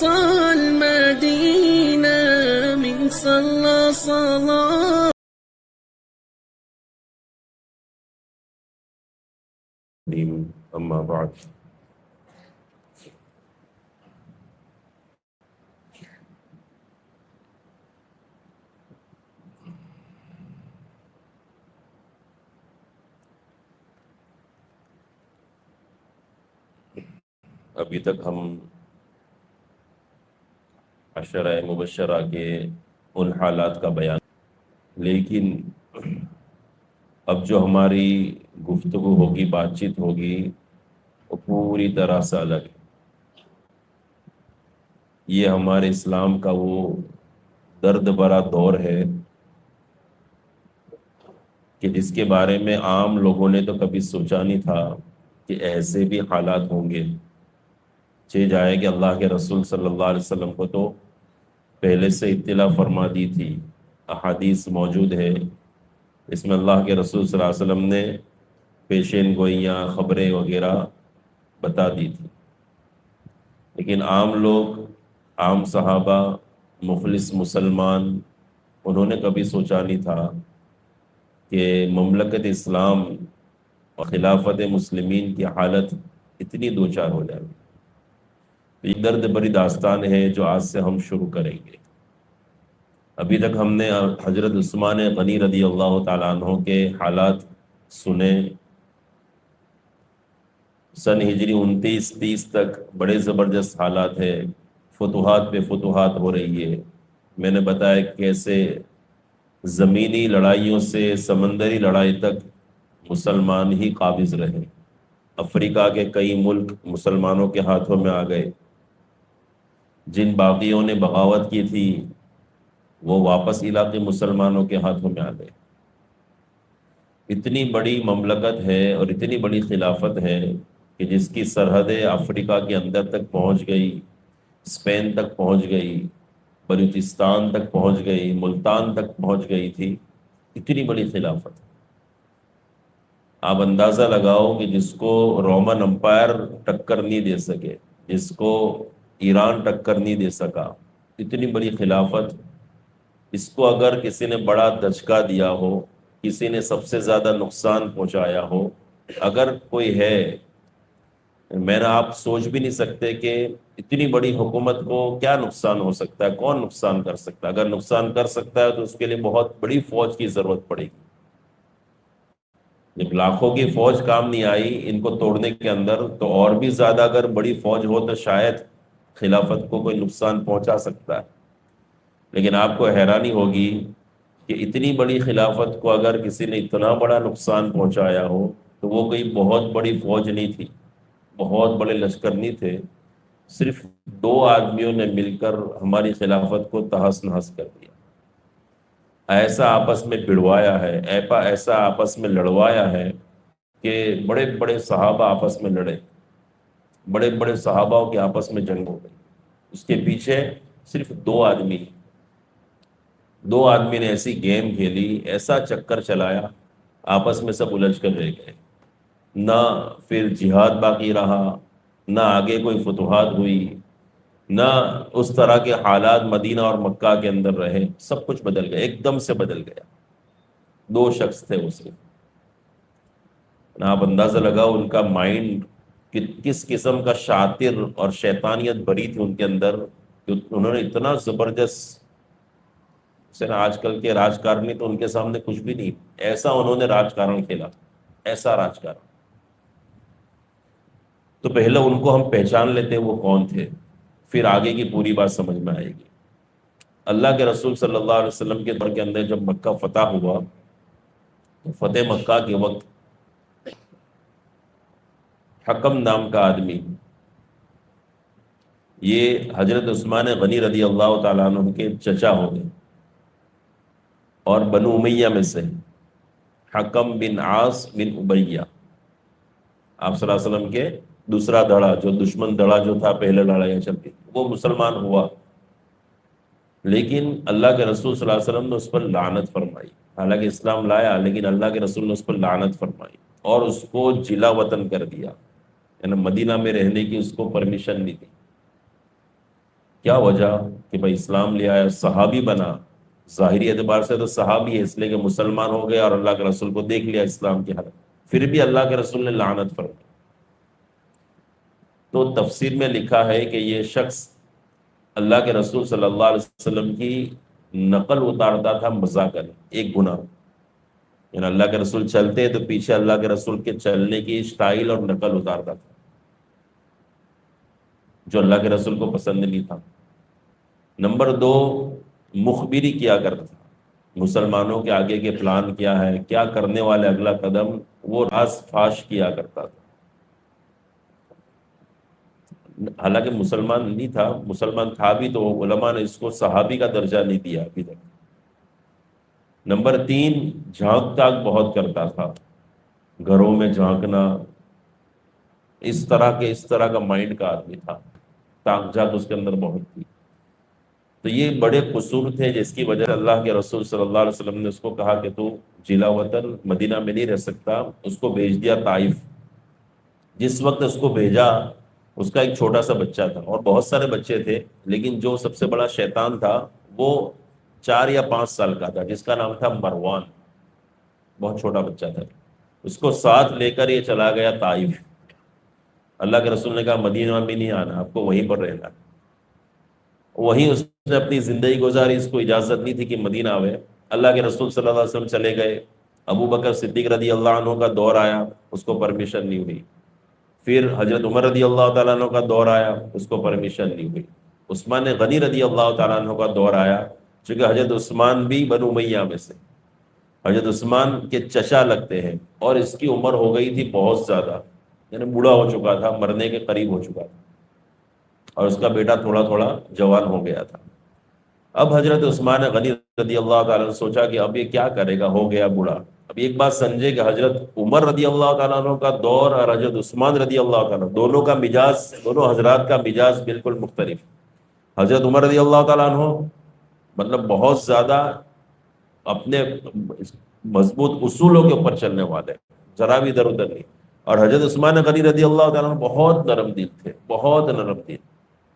المدينة من صلى صلاة. أما بعد، ابھی تک ہم عشرہ مبشرہ کے ان حالات کا بیان، لیکن اب جو ہماری گفتگو ہوگی، بات چیت ہوگی، وہ پوری طرح سے الگ ہے۔ یہ ہمارے اسلام کا وہ درد بھرا دور ہے کہ جس کے بارے میں عام لوگوں نے تو کبھی سوچا نہیں تھا کہ ایسے بھی حالات ہوں گے۔ چہ جائے کہ اللہ کے رسول صلی اللہ علیہ وسلم کو تو پہلے سے اطلاع فرما دی تھی، احادیث موجود ہے، اس میں اللہ کے رسول صلی اللہ علیہ وسلم نے پیشین گوئیاں، خبریں وغیرہ بتا دی تھی، لیکن عام لوگ، عام صحابہ، مخلص مسلمان، انہوں نے کبھی سوچا نہیں تھا کہ مملکت اسلام اور خلافت مسلمین کی حالت اتنی دوچار ہو جائے۔ یہ درد بری داستان ہے جو آج سے ہم شروع کریں گے۔ ابھی تک ہم نے حضرت عثمان غنی رضی اللہ تعالیٰ عنہ کے حالات سنے۔ سن ہجری 29-30 تک بڑے زبردست حالات ہے، فتوحات پہ فتوحات ہو رہی ہے۔ میں نے بتایا کیسے زمینی لڑائیوں سے سمندری لڑائی تک مسلمان ہی قابض رہے۔ افریقہ کے کئی ملک مسلمانوں کے ہاتھوں میں آ گئے، جن باغیوں نے بغاوت کی تھی وہ واپس علاقے مسلمانوں کے ہاتھوں میں آ گئے۔ اتنی بڑی مملکت ہے اور اتنی بڑی خلافت ہے کہ جس کی سرحدیں افریقہ کے اندر تک پہنچ گئی، اسپین تک پہنچ گئی، بلوچستان تک پہنچ گئی، ملتان تک پہنچ گئی تھی۔ اتنی بڑی خلافت۔ آپ اندازہ لگاؤ کہ جس کو رومن امپائر ٹکر نہیں دے سکے، جس کو ایران ٹکر نہیں دے سکا، اتنی بڑی خلافت، اس کو اگر کسی نے بڑا دھچکا دیا ہو، کسی نے سب سے زیادہ نقصان پہنچایا ہو، اگر کوئی ہے، میں نے آپ سوچ بھی نہیں سکتے کہ اتنی بڑی حکومت کو کیا نقصان ہو سکتا ہے، کون نقصان کر سکتا ہے۔ اگر نقصان کر سکتا ہے تو اس کے لیے بہت بڑی فوج کی ضرورت پڑے گی۔ جب لاکھوں کی فوج کام نہیں آئی ان کو توڑنے کے اندر، تو اور بھی زیادہ اگر بڑی فوج ہو تو شاید خلافت کو کوئی نقصان پہنچا سکتا ہے۔ لیکن آپ کو حیرانی ہوگی کہ اتنی بڑی خلافت کو اگر کسی نے اتنا بڑا نقصان پہنچایا ہو تو وہ کوئی بہت بڑی فوج نہیں تھی، بہت بڑے لشکر نہیں تھے، صرف 2 آدمیوں نے مل کر ہماری خلافت کو تہس نہس کر دیا۔ ایسا آپس میں بڑوایا ہے، ایسا آپس میں لڑوایا ہے کہ بڑے بڑے صحابہ آپس میں لڑے، بڑے بڑے صحابہ کے آپس میں جنگ ہو گئی۔ اس کے پیچھے صرف 2 آدمی، 2 آدمی نے ایسی گیم کھیلی، ایسا چکر چلایا، آپس میں سب الجھ کر رہ گئے۔ نہ پھر جہاد باقی رہا، نہ آگے کوئی فتوحات ہوئی، نہ اس طرح کے حالات مدینہ اور مکہ کے اندر رہے، سب کچھ بدل گیا، ایک دم سے بدل گیا۔ 2 شخص تھے اس میں۔ آپ اندازہ لگاؤ ان کا مائنڈ کس قسم کا شاطر اور شیطانیت بری تھی ان کے اندر کہ انہوں نے اتنا زبردست، آج کل کے راجکارنی تو ان کے سامنے کچھ بھی نہیں، ایسا انہوں نے راجکارن کھیلا، ایسا راجکارن۔ تو پہلے ان کو ہم پہچان لیتے وہ کون تھے، پھر آگے کی پوری بات سمجھ میں آئے گی۔ اللہ کے رسول صلی اللہ علیہ وسلم کے دور کے اندر جب مکہ فتح ہوا تو فتح مکہ کے وقت حکم نام کا آدمی، یہ حضرت عثمان غنی رضی اللہ تعالیٰ عنہ کے چچا ہو گئے اور بنو امیہ میں سے حکم بن عاص بن امیہ، آپ صلی اللہ علیہ وسلم کے دوسرا دھڑا، جو دشمن دھڑا جو تھا پہلے لڑائیاں چلتی، وہ مسلمان ہوا، لیکن اللہ کے رسول صلی اللہ علیہ وسلم نے اس پر لعنت فرمائی۔ حالانکہ اسلام لایا لیکن اللہ کے رسول نے اس پر لعنت فرمائی اور اس کو جلا وطن کر دیا، یعنی مدینہ میں رہنے کی اس کو پرمیشن نہیں دی۔ کیا وجہ کہ بھائی اسلام لے آیا، صحابی بنا، ظاہری اعتبار سے تو صحابی ہے، اس لیے کہ مسلمان ہو گیا اور اللہ کے رسول کو دیکھ لیا اسلام کی حالت، پھر بھی اللہ کے رسول نے لعنت فرمائی۔ تو تفسیر میں لکھا ہے کہ یہ شخص اللہ کے رسول صلی اللہ علیہ وسلم کی نقل اتارتا تھا مذاکر، ایک گناہ، یعنی اللہ کے رسول چلتے تو پیچھے اللہ کے رسول کے چلنے کی اسٹائل اور نقل اتارتا تھا، جو اللہ کے رسول کو پسند نہیں تھا۔ نمبر دو، مخبری کیا کرتا تھا، مسلمانوں کے آگے کے پلان کیا ہے، کیا کرنے والے اگلا قدم، وہ راز فاش کیا کرتا تھا۔ حالانکہ مسلمان نہیں تھا، مسلمان تھا بھی تو علماء نے اس کو صحابی کا درجہ نہیں دیا ابھی تک۔ نمبر تین، جھانک تاک بہت کرتا تھا، گھروں میں جھانکنا، اس طرح کا مائنڈ کا آدمی تھا، تاک جھانک اس کے اندر بہت تھی۔ تو یہ بڑے قصور تھے جس کی وجہ سے اللہ کے رسول صلی اللہ علیہ وسلم نے اس کو کہا کہ تو ضلع وطن مدینہ میں نہیں رہ سکتا، اس کو بھیج دیا طائف۔ جس وقت اس کو بھیجا، اس کا ایک چھوٹا سا بچہ تھا، اور بہت سارے بچے تھے، لیکن جو سب سے بڑا شیطان تھا وہ 4 یا 5 سال کا تھا، جس کا نام تھا مروان، بہت چھوٹا بچہ تھا۔ اس کو ساتھ لے کر یہ چلا گیا طائف۔ اللہ کے رسول نے کہا مدینہ میں نہیں آنا، آپ کو وہیں پر رہنا۔ وہیں اس نے اپنی زندگی گزاری، اس کو اجازت نہیں تھی کہ مدینہ آوے۔ اللہ کے رسول صلی اللہ علیہ وسلم چلے گئے، ابو بکر صدیق رضی اللہ عنہ کا دور آیا، اس کو پرمیشن نہیں ہوئی۔ پھر حضرت عمر رضی اللہ تعالیٰ عنہ کا دور آیا، اس کو پرمیشن نہیں ہوئی۔ عثمان غنی رضی اللہ تعالیٰ عنہ کا دور آیا، چونکہ حضرت عثمان بھی بنو امیہ میں سے، حضرت عثمان کے چچا لگتے ہیں، اور اس کی عمر ہو گئی تھی بہت زیادہ، یعنی بوڑھا ہو چکا تھا، مرنے کے قریب ہو چکا تھا، اور اس کا بیٹا تھوڑا تھوڑا جوان ہو گیا تھا۔ اب حضرت عثمان غنی رضی اللہ تعالیٰ نے سوچا کہ اب یہ کیا کرے گا، ہو گیا بوڑھا۔ اب ایک بات سمجھے کہ حضرت عمر رضی اللہ تعالیٰ عنہ کا دور اور حضرت عثمان رضی اللہ تعالیٰ، دونوں کا مزاج، دونوں حضرات کا مزاج بالکل مختلف۔ حضرت عمر رضی اللہ تعالیٰ عنہ مطلب بہت زیادہ اپنے مضبوط اصولوں کے اوپر چلنے والے، ذرا بھی ادھر ادھر نہیں، اور حضرت عثمان غنی رضی اللہ تعالیٰ عنہ بہت نرم دل تھے، بہت نرم دل۔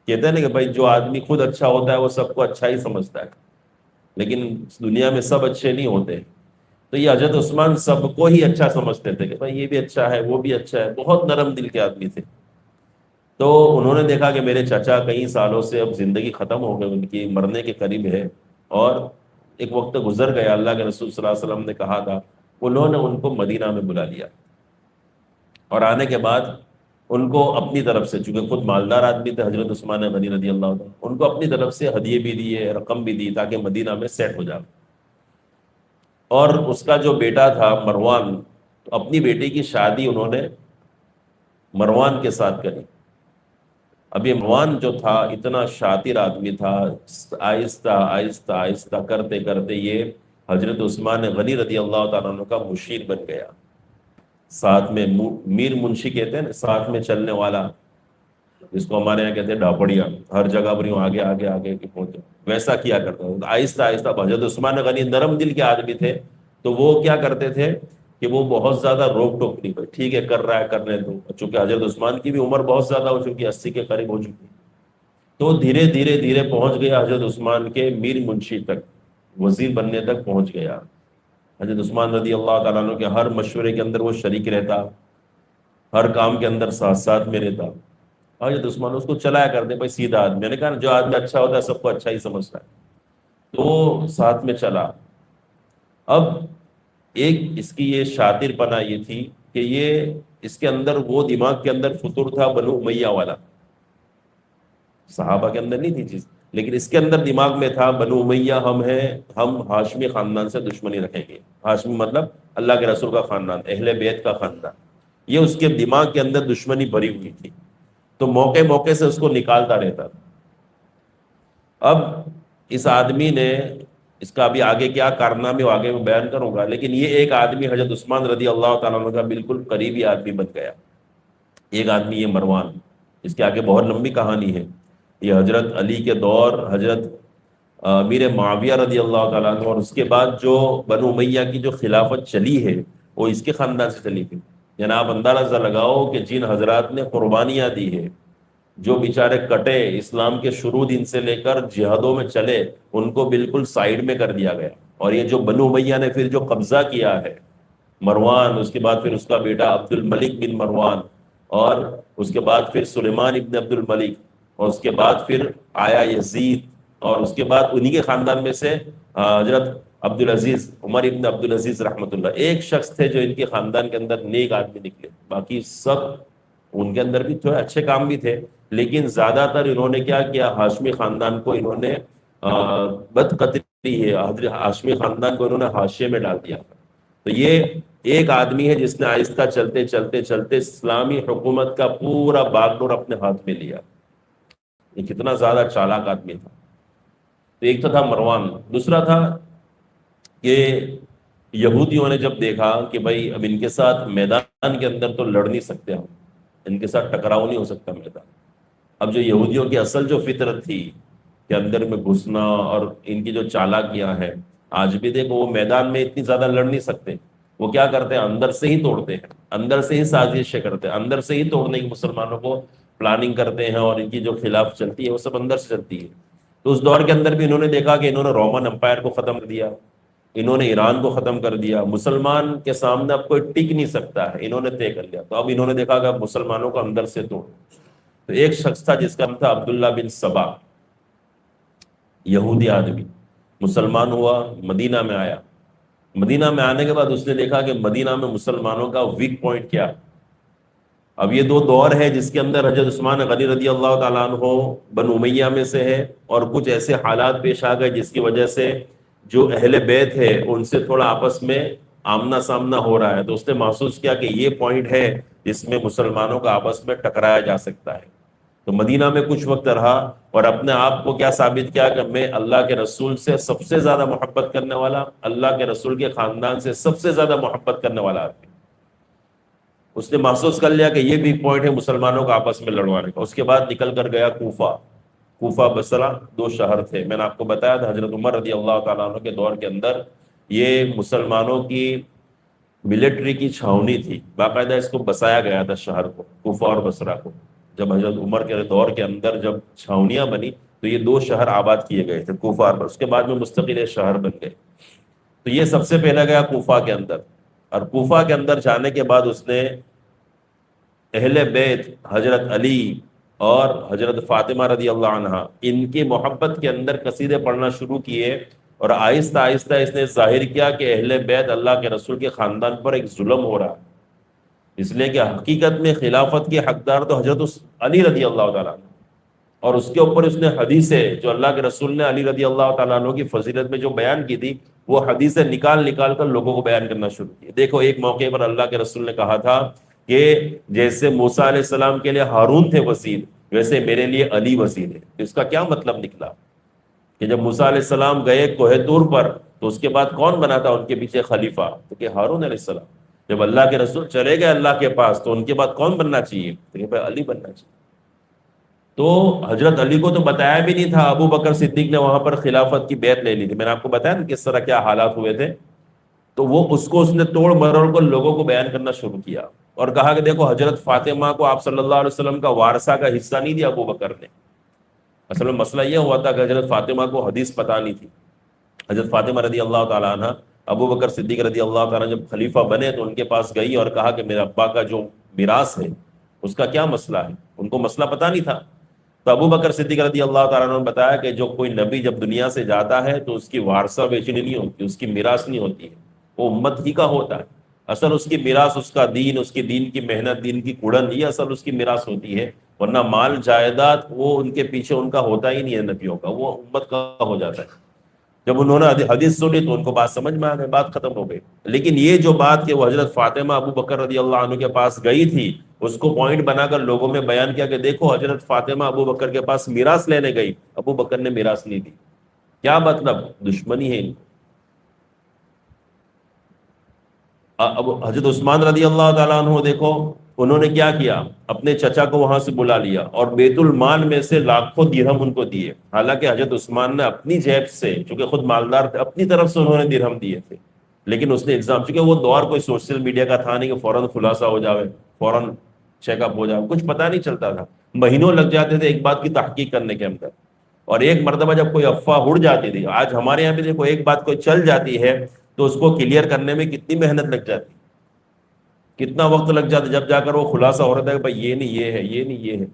کہتے ہیں نا کہ بھائی جو آدمی خود اچھا ہوتا ہے وہ سب کو اچھا ہی سمجھتا ہے، لیکن دنیا میں سب اچھے نہیں ہوتے۔ تو یہ حضرت عثمان سب کو ہی اچھا سمجھتے تھے کہ بھائی یہ بھی اچھا ہے، وہ بھی اچھا ہے، بہت نرم دل کے آدمی تھے۔ تو انہوں نے دیکھا کہ میرے چچا کئی سالوں سے اب زندگی ختم ہو گئی، ان کی مرنے کے قریب ہے، اور ایک وقت گزر گیا، اللہ کے رسول صلی اللہ علیہ وسلم نے کہا تھا، انہوں نے ان کو مدینہ میں بلا لیا، اور آنے کے بعد ان کو اپنی طرف سے، چونکہ خود مالدار آدمی تھے حضرت عثمان غنی رضی اللہ عنہ، ان کو اپنی طرف سے ہدیے بھی دیے، رقم بھی دی، تاکہ مدینہ میں سیٹ ہو جائے۔ اور اس کا جو بیٹا تھا مروان، تو اپنی بیٹی کی شادی انہوں نے مروان کے ساتھ کری۔ اب یہ مروان جو تھا اتنا شاطر آدمی تھا، آہستہ آہستہ آہستہ کرتے کرتے یہ حضرت عثمان غنی رضی اللہ تعالیٰ عنہ کا مشیر بن گیا۔ ساتھ میں میر منشی کہتے ہیں نا، ساتھ میں چلنے والا، جس کو ہمارے یہاں کہتے ہیں ڈھاپڑیا، ہر جگہ پر یوں آگے آگے آگے کے پہنچے، ویسا کیا کرتا تھا آہستہ آہستہ۔ حضرت عثمان غنی نرم دل کے آدمی تھے، تو وہ کیا کرتے تھے کہ وہ بہت زیادہ روک ٹوک نہیں کرتے، ٹھیک ہے کر رہا ہے کرنے دو، چونکہ حضرت عثمان کی بھی عمر بہت زیادہ ہو چکی، 80 کے قریب ہو چکی، تو دھیرے دھیرے دھیرے پہنچ گیا حضرت عثمان کے میر منشی تک، وزیر بننے تک پہنچ گیا۔ حضرت عثمان رضی اللہ تعالیٰ عنہ کے ہر مشورے کے اندر وہ شریک رہتا، ہر کام کے اندر ساتھ ساتھ میں رہتا۔ حضرت عثمان اس کو چلایا کرتے، بھائی سیدھا آدمی، میں نے کہا جو آدمی اچھا ہوتا ہے سب کو اچھا ہی سمجھتا ہے، تو ساتھ میں چلا۔ اب ایک اس کی یہ شاطر پنا یہ تھی کہ یہ اس کے اندر وہ دماغ کے اندر فطور تھا بنو امیہ والا، صحابہ کے اندر نہیں تھی چیز، لیکن اس کے اندر دماغ میں تھا بنو امیہ ہم ہیں، ہم ہاشمی خاندان سے دشمنی رکھیں گے۔ ہاشمی مطلب اللہ کے رسول کا خاندان، اہل بیت کا خاندان، یہ اس کے دماغ کے اندر دشمنی بھری ہوئی تھی، تو موقع موقع سے اس کو نکالتا رہتا تھا۔ اب اس آدمی نے، اس کا ابھی آگے کیا کارنامے آگے میں بیان کروں گا، لیکن یہ ایک آدمی حضرت عثمان رضی اللہ تعالیٰ عنہ کا بالکل قریبی آدمی بن گیا۔ ایک آدمی یہ مروان، اس کے آگے بہت لمبی کہانی ہے، یہ حضرت علی کے دور، حضرت امیر معاویہ رضی اللہ تعالیٰ عنہ، اور اس کے بعد جو بنو امیہ کی جو خلافت چلی ہے وہ اس کے خاندان سے چلی تھی۔ یعنی آپ اندازہ لگاؤ کہ جن حضرات نے قربانیاں دی ہے، جو بیچارے کٹے، اسلام کے شروع دن سے لے کر جہادوں میں چلے، ان کو بالکل سائیڈ میں کر دیا گیا. اور یہ جو بنو امیہ نے پھر جو قبضہ کیا ہے، مروان، اس کے بعد پھر اس کا بیٹا عبد الملک بن مروان، اور اس کے بعد پھر سلیمان ابن عبد الملک، اور اس کے بعد پھر آیا یزید، اور اس کے بعد انہی کے خاندان میں سے حضرت عبدالعزیز، عمر ابن عبدالعزیز رحمۃ اللہ. ایک شخص تھے جو ان کے خاندان کے اندر نیک آدمی نکلے، باقی سب ان کے اندر بھی تھوڑے اچھے کام بھی تھے، لیکن زیادہ تر انہوں نے کیا کیا، ہاشمی خاندان کو انہوں نے بد قطری ہے، حضرت ہاشمی خاندان کو انہوں نے حاشیے میں ڈال دیا. تو یہ ایک آدمی ہے جس نے آہستہ چلتے چلتے چلتے اسلامی حکومت کا پورا باغ ڈور اپنے ہاتھ میں لیا. یہ کتنا زیادہ چالاک آدمی تھا. تو ایک تو تھا مروان. دوسرا تھا کہ یہودیوں نے جب دیکھا کہ بھائی اب ان کے ساتھ میدان کے اندر تو لڑ نہیں سکتے ہم، ان کے ساتھ ٹکراؤ نہیں ہو سکتا میدان. اب جو یہودیوں کی اصل جو فطرت تھی کہ اندر میں گھسنا، اور ان کی جو چالاکیاں ہیں، آج بھی دیکھو وہ میدان میں اتنی زیادہ لڑ نہیں سکتے. وہ کیا کرتے ہیں، اندر سے ہی توڑتے ہیں، اندر سے ہی سازشیں کرتے ہیں، اندر سے ہی توڑنے کی مسلمانوں کو پلاننگ کرتے ہیں، اور ان کی جو خلاف چلتی ہے وہ سب اندر سے چلتی ہے. تو اس دور کے اندر بھی انہوں نے دیکھا کہ انہوں نے رومن امپائر کو ختم کر دیا، انہوں نے ایران کو ختم کر دیا. مسلمان کے سامنے اب کوئی ٹک نہیں سکتا ہے، انہوں نے طے کر لیا. تو اب انہوں نے دیکھا کہ اب مسلمانوں کو اندر سے توڑ. تو ایک شخص تھا جس کا نام تھا عبداللہ بن سبا، یہودی آدمی، مسلمان ہوا، مدینہ میں آیا. مدینہ میں آنے کے بعد اس نے دیکھا کہ مدینہ میں مسلمانوں کا ویک پوائنٹ کیا. اب یہ دو دور ہے جس کے اندر حضرت عثمان غنی رضی اللہ تعالیٰ عنہ بنو امیہ میں سے ہے، اور کچھ ایسے حالات پیش آ گئے جس کی وجہ سے جو اہل بیت ہے ان سے تھوڑا آپس میں آمنا سامنا ہو رہا ہے. تو اس نے محسوس کیا کہ یہ پوائنٹ ہے جس میں مسلمانوں کا آپس میں ٹکرایا جا سکتا ہے. تو مدینہ میں کچھ وقت رہا، اور اپنے آپ کو کیا ثابت کیا کہ میں اللہ کے رسول سے سب سے زیادہ محبت کرنے والا، اللہ کے رسول کے خاندان سے سب سے زیادہ محبت کرنے والا آدمی. اس نے محسوس کر لیا کہ یہ بھی پوائنٹ ہے مسلمانوں کو آپس میں لڑوانے کا. اس کے بعد نکل کر گیا کوفہ بصرہ، دو شہر تھے. میں نے آپ کو بتایا تھا حضرت عمر رضی اللہ تعالیٰ عنہ کے دور کے اندر یہ مسلمانوں کی ملٹری کی چھاونی تھی، باقاعدہ اس کو بسایا گیا تھا شہر کو، کوفہ اور بصرہ کو. جب حضرت عمر کے دور کے اندر جب چھاونیاں بنی تو یہ دو شہر آباد کیے گئے تھے، کوفہ اور بصرہ. اس کے بعد میں مستقل شہر بن گئے. تو یہ سب سے پہلے گیا کوفہ کے اندر، اور کوفہ کے اندر جانے کے بعد اس نے اہل بیت حضرت علی اور حضرت فاطمہ رضی اللہ عنہ ان کی محبت کے اندر قصیدے پڑھنا شروع کیے. اور آہستہ آہستہ اس نے ظاہر کیا کہ اہل بیت اللہ کے رسول کے خاندان پر ایک ظلم ہو رہا ہے، اس لیے کہ حقیقت میں خلافت کے حقدار تو حضرت علی رضی اللہ تعالیٰ عنہ. اور اس کے اوپر اس نے حدیثیں جو اللہ کے رسول نے علی رضی اللہ تعالیٰ عنہ کی فضیلت میں جو بیان کی تھی، وہ حدیثیں نکال نکال کر لوگوں کو بیان کرنا شروع کی. دیکھو ایک موقع پر اللہ کے رسول نے کہا تھا کہ جیسے موسیٰ علیہ السلام کے لیے ہارون تھے وزیر، ویسے میرے لیے علی وزیر ہے. اس کا کیا مطلب نکلا کہ جب موسیٰ علیہ السلام گئے کوہ طور پر تو اس کے بعد کون بنا تھا ان کے پیچھے خلیفہ؟ تو کہ ہارون علیہ السلام. جب اللہ کے رسول چلے گئے اللہ کے پاس تو ان کے بعد کون بننا چاہیے؟ تو کہ بھائی علی بننا چاہیے. تو حضرت علی کو تو بتایا بھی نہیں تھا، ابو بکر صدیق نے وہاں پر خلافت کی بیعت لے لی تھی. میں نے آپ کو بتایا نا کس طرح کیا حالات ہوئے تھے. تو وہ اس نے توڑ مروڑ کو لوگوں کو بیان کرنا شروع کیا، اور کہا کہ دیکھو حضرت فاطمہ کو آپ صلی اللہ علیہ وسلم کا وارثہ کا حصہ نہیں دیا ابو بکر نے. اصل میں مسئلہ یہ ہوا تھا کہ حضرت فاطمہ کو حدیث پتہ نہیں تھی. حضرت فاطمہ رضی اللہ تعالیٰ عنہ ابو بکر صدیق رضی اللہ تعالیٰ عنہ جب خلیفہ بنے تو ان کے پاس گئی اور کہا کہ میرے ابا کا جو میراث ہے اس کا کیا مسئلہ ہے. ان کو مسئلہ پتہ نہیں تھا. تو ابو بکر صدیق رضی اللہ تعالیٰ عنہ نے بتایا کہ جو کوئی نبی جب دنیا سے جاتا ہے تو اس کی وارثہ بیچنی نہیں ہوتی، اس کی میراث نہیں ہوتی ہے، وہ امت ہی کا ہوتا ہے. اصل اس کی میراث اس کا دین، اس کی دین کی محنت، دین کی کڑن، یہ اصل اس کی میراث ہوتی ہے. ورنہ مال جائیداد وہ ان کے پیچھے ان کا ہوتا ہی نہیں ہے نبیوں کا، وہ امت کا ہو جاتا ہے. جب انہوں نے حدیث سنی تو ان کو بات سمجھ میں آ گئی، بات ختم ہو گئی. لیکن یہ جو بات کہ وہ حضرت فاطمہ ابو بکر رضی اللہ عنہ کے پاس گئی تھی، اس کو پوائنٹ بنا کر لوگوں میں بیان کیا کہ دیکھو حضرت فاطمہ ابو بکر کے پاس میراث لینے گئی، ابو بکر نے میراث نہیں دی. کیا مطلب؟ دشمنی ہے ان کو. اب حضرت عثمان رضی اللہ تعالیٰ عنہ دیکھو انہوں نے کیا کیا، اپنے چچا کو وہاں سے بلا لیا اور بیت المال میں سے لاکھوں درہم ان کو دیے. حالانکہ حضرت عثمان نے اپنی جیب سے، چونکہ خود مالدار تھے، اپنی طرف سے انہوں نے درہم دیے تھے. لیکن اس نے الزام، چونکہ وہ دور کوئی سوشل میڈیا کا تھا نہیں کہ فوراً خلاصہ ہو جاوے، فوراً چیک اپ ہو جائے، کچھ پتہ نہیں چلتا تھا، مہینوں لگ جاتے تھے ایک بات کی تحقیق کرنے کے اندر. اور ایک مرتبہ جب کوئی افواہ اڑ جاتی تھی، آج ہمارے یہاں بھی دیکھو ایک بات کوئی چل جاتی ہے تو اس کو کلیئر کرنے میں کتنی محنت لگ جاتی، کتنا وقت لگ جاتا جب جا کر وہ خلاصہ ہو رہا تھا کہ بھائی یہ نہیں یہ ہے، یہ نہیں یہ ہے.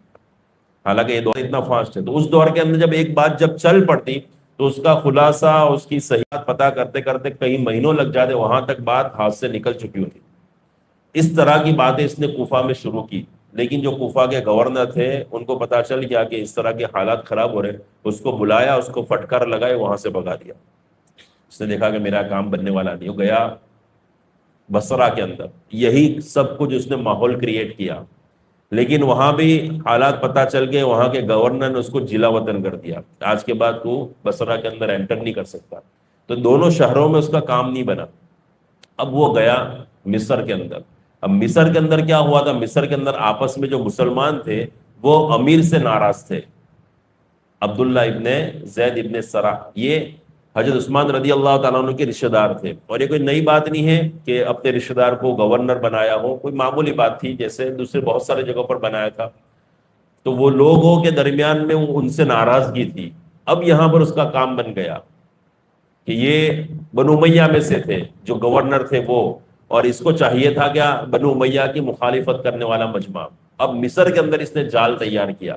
حالانکہ یہ دور اتنا فاسٹ ہے، تو اس دور کے اندر جب ایک بات جب چل پڑتی تو اس کا خلاصہ، اس کی صحیحات پتہ کرتے کرتے کئی مہینوں لگ جاتے، وہاں تک بات ہاتھ سے نکل چکی ہوتی. اس طرح کی باتیں اس نے کوفہ میں شروع کی، لیکن جو کوفہ کے گورنر تھے ان کو پتا چل گیا کہ اس طرح کے حالات خراب ہو رہے، اس کو بلایا، اس کو فٹکار لگائے، وہاں سے بھگا دیا. اس نے دیکھا کہ میرا کام بننے والا نہیں، ہو گیا بصرہ کے اندر، یہی سب کچھ اس نے ماحول کریٹ کیا. لیکن وہاں بھی حالات پتہ چل گئے، وہاں کے گورنر نے اس کو جلا وطن کر دیا، آج کے بعد تو بصرہ کے اندر انٹر نہیں کر سکتا. تو دونوں شہروں میں اس کا کام نہیں بنا. اب وہ گیا مصر کے اندر. اب مصر کے اندر کیا ہوا تھا، مصر کے اندر آپس میں جو مسلمان تھے وہ امیر سے ناراض تھے. عبداللہ ابن زید ابن سرح یہ حضرت عثمان رضی اللہ تعالیٰ عنہ کے رشتہ دار تھے، اور یہ کوئی نئی بات نہیں ہے کہ اپنے رشتہ دار کو گورنر بنایا ہو، کوئی معمولی بات تھی، جیسے دوسرے بہت سارے جگہوں پر بنایا تھا. تو وہ لوگوں کے درمیان میں ان سے ناراضگی تھی. اب یہاں پر اس کا کام بن گیا کہ یہ بنو امیہ میں سے تھے، جو گورنر تھے وہ، اور اس کو چاہیے تھا کیا، بنو امیہ کی مخالفت کرنے والا مجمع. اب مصر کے اندر اس نے جال تیار کیا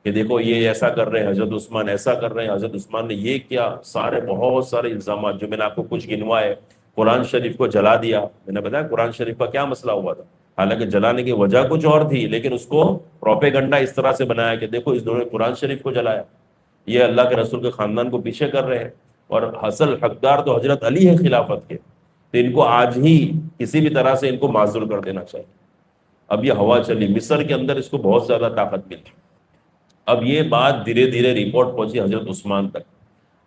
کہ دیکھو یہ ایسا کر رہے ہیں، حضرت عثمان ایسا کر رہے ہیں، حضرت عثمان نے یہ کیا، سارے بہت سارے الزامات جو میں نے آپ کو کچھ گنوائے. قرآن شریف کو جلا دیا، میں نے بتایا قرآن شریف کا کیا مسئلہ ہوا تھا، حالانکہ جلانے کی وجہ کچھ اور تھی، لیکن اس کو پروپیگنڈا اس طرح سے بنایا کہ دیکھو اس دونوں نے قرآن شریف کو جلایا، یہ اللہ کے رسول کے خاندان کو پیچھے کر رہے ہیں، اور اصل حقدار تو حضرت علی ہے خلافت کے، تو ان کو آج ہی کسی بھی طرح سے ان کو معزول کر دینا چاہیے. اب یہ ہوا چلی مصر کے اندر، اس کو بہت زیادہ طاقت ملی. اب یہ بات دھیرے دھیرے رپورٹ پہنچی حضرت عثمان تک.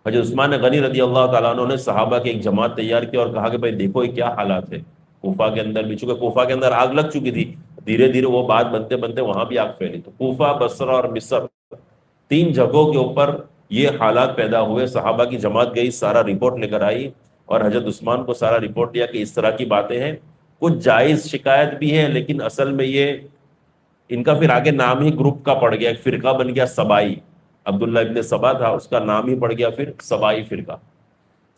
حضرت عثمان غنی رضی اللہ تعالیٰ عنہ نے صحابہ کی ایک جماعت تیار کی اور کہا کہ بھائی دیکھو یہ کیا حالات ہے کوفہ کے اندر بھی، چونکہ کوفہ کے اندر آگ لگ چکی تھی، دھیرے دھیرے وہ بات بنتے بنتے وہاں بھی آگ پھیلی. تو کوفہ، بصرہ اور مصر، تین جگہوں کے اوپر یہ حالات پیدا ہوئے. صحابہ کی جماعت گئی، سارا رپورٹ لے کر آئی، اور حضرت عثمان کو سارا رپورٹ دیا کہ اس طرح کی باتیں ہیں. کچھ جائز شکایت بھی ہے، لیکن اصل میں یہ ان کا پھر آگے نام ہی گروپ کا پڑ گیا، ایک فرقہ بن گیا سبائی. عبداللہ ابن سبا تھا، اس کا نام ہی پڑ گیا پھر سبائی فرقہ.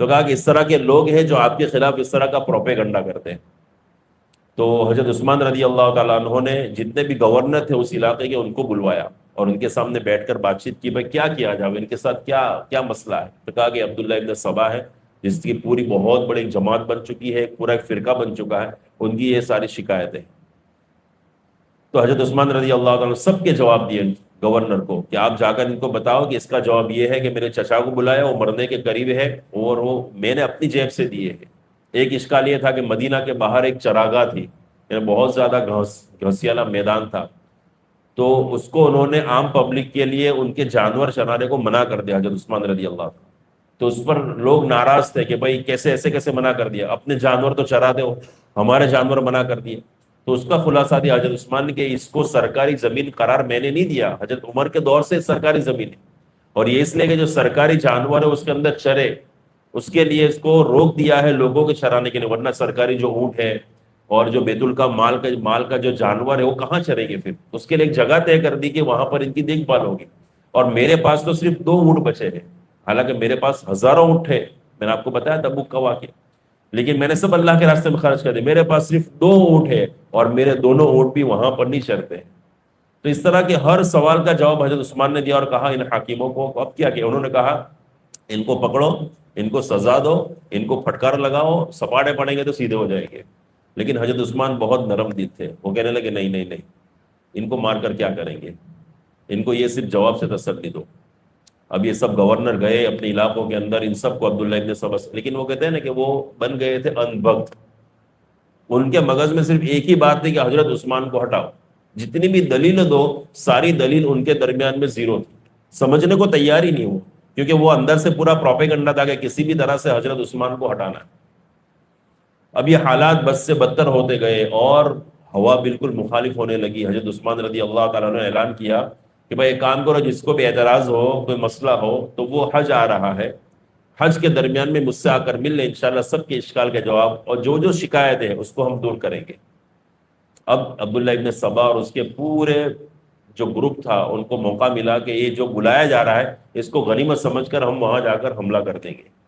تو کہا کہ اس طرح کے لوگ ہیں جو آپ کے خلاف اس طرح کا پروپیگنڈا کرتے ہیں. تو حضرت عثمان رضی اللہ تعالیٰ عنہ نے جتنے بھی گورنر تھے اس علاقے کے ان کو بلوایا اور ان کے سامنے بیٹھ کر بات چیت کی، بھائی کیا کیا جائے، ان کے ساتھ کیا مسئلہ ہے. تو کہا کہ عبداللہ ابن سبا ہے، جس کی پوری بہت بڑی جماعت بن چکی ہے، پورا ایک فرقہ بن چکا ہے، ان کی یہ ساری شکایتیں. تو حضرت عثمان رضی اللہ تعالیٰ سب کے جواب دیے گورنر کو کہ آپ جا کر ان کو بتاؤ کہ اس کا جواب یہ ہے کہ میرے چچا کو بلایا، وہ مرنے کے قریب ہے، اور وہ میں نے اپنی جیب سے دیے ہیں. ایک اشکال یہ تھا کہ مدینہ کے باہر ایک چراگاہ تھی، یعنی بہت زیادہ گھسیالا میدان تھا، تو اس کو انہوں نے عام پبلک کے لیے ان کے جانور چرانے کو منع کر دیا حضرت عثمان رضی اللہ عنہ. تو اس پر لوگ ناراض تھے کہ بھائی کیسے منع کر دیا، اپنے جانور تو چرا دو، ہمارے جانور منع کر دیے. تو اس کا خلاصہ دیا حضرت عثمان نے کہ اس کو سرکاری زمین قرار میں نے نہیں دیا، حضرت عمر کے دور سے سرکاری زمین ہے، اور یہ اس لیے کہ جو سرکاری جانور ہے اس کے اندر چرے، اس کے لیے اس کو روک دیا ہے لوگوں کے چرانے کے لیے، ورنہ سرکاری جو اونٹ ہے اور جو بیت الکا مال کا جو جانور ہے وہ کہاں چرے گے. پھر اس کے لیے ایک جگہ طے کر دی کہ وہاں پر ان کی دیکھ بھال ہوگی. اور میرے پاس تو صرف 2 اونٹ بچے ہیں، حالانکہ میرے پاس ہزاروں اونٹ ہے، میں نے آپ کو بتایا تبوک کا واقعہ، لیکن میں نے سب اللہ کے راستے میں خرچ کر دیا. میرے پاس صرف 2 اونٹ ہے اور میرے دونوں اونٹ بھی وہاں پر نہیں چرتے. تو اس طرح کے ہر سوال کا جواب حضرت عثمان نے دیا اور کہا ان حاکموں کو اب کیا کیا. انہوں نے کہا ان کو پکڑو، ان کو سزا دو، ان کو پھٹکار لگاؤ، سپاڑے پڑیں گے تو سیدھے ہو جائیں گے. لیکن حضرت عثمان بہت نرم دل تھے، وہ کہنے لگے نہیں، ان کو مار کر کیا کریں گے، ان کو یہ صرف جواب سے تسلی دو. اب یہ سب گورنر گئے اپنے علاقوں کے اندر، ان سب کو عبداللہ ابن سبا، لیکن وہ کہتے ہیں نا کہ وہ بن گئے تھے انبھگت. ان کے مغز میں صرف ایک ہی بات تھی کہ حضرت عثمان کو ہٹاؤ، جتنی بھی دلیل دو ساری دلیل ان کے درمیان میں زیرو تھی، سمجھنے کو تیار ہی نہیں ہو، کیونکہ وہ اندر سے پورا پروپیگنڈا تھا کہ کسی بھی طرح سے حضرت عثمان کو ہٹانا ہے. اب یہ حالات بد سے بدتر ہوتے گئے اور ہوا بالکل مخالف ہونے لگی. حضرت عثمان رضی اللہ تعالیٰ نے اعلان کیا کہ بھائی ایک کام کرو، جس کو بھی اعتراض ہو، کوئی مسئلہ ہو، تو وہ حج آ رہا ہے، حج کے درمیان میں مجھ سے آ کر مل لیں، انشاءاللہ سب کے اشکال کا جواب اور جو شکایت ہے اس کو ہم دور کریں گے. اب عبداللہ ابن سبا اور اس کے پورے جو گروپ تھا ان کو موقع ملا کہ یہ جو بلایا جا رہا ہے اس کو غنیمت سمجھ کر ہم وہاں جا کر حملہ کر دیں گے.